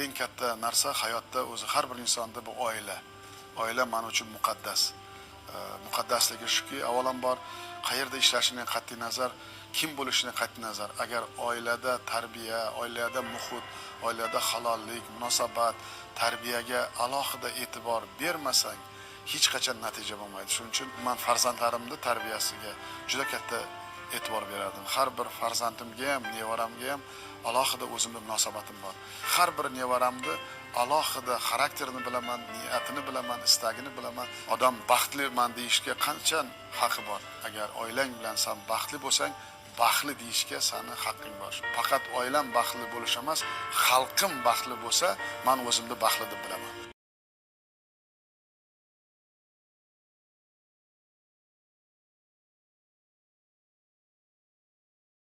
eng katta narsa hayotda o'zi har bir insonda bu oila. Oila men uchun muqaddas. Muqaddasligi shuki, avvalambor qayerda ishlashidan qat'iy nazar, kim bo'lishidan qat'iy nazar, agar oilada tarbiya, oilada muhit, oilada halollik, munosabat, tarbiyaga alohida e'tibor bermasang, hech qachon natija bo'lmaydi. Shuning uchun men farzandlarimning tarbiyasiga juda katta e'tibor berardim. Har bir farzandimga ham, nevaramga ham alohida o'zimning munosabatim bor. Har bir nevaramni alohida xarakterini bilaman, niyatini bilaman, istagini bilaman. Odam baxtliman deyishga qancha haqqi bor. Agar oilang bilan sen baxtli bo'lsang, baxtli deyishga seni haqqing bor. Faqat oilam baxtli bo'lish emas, xalqim baxtli bo'lsa, men o'zimni baxtli deb bilaman.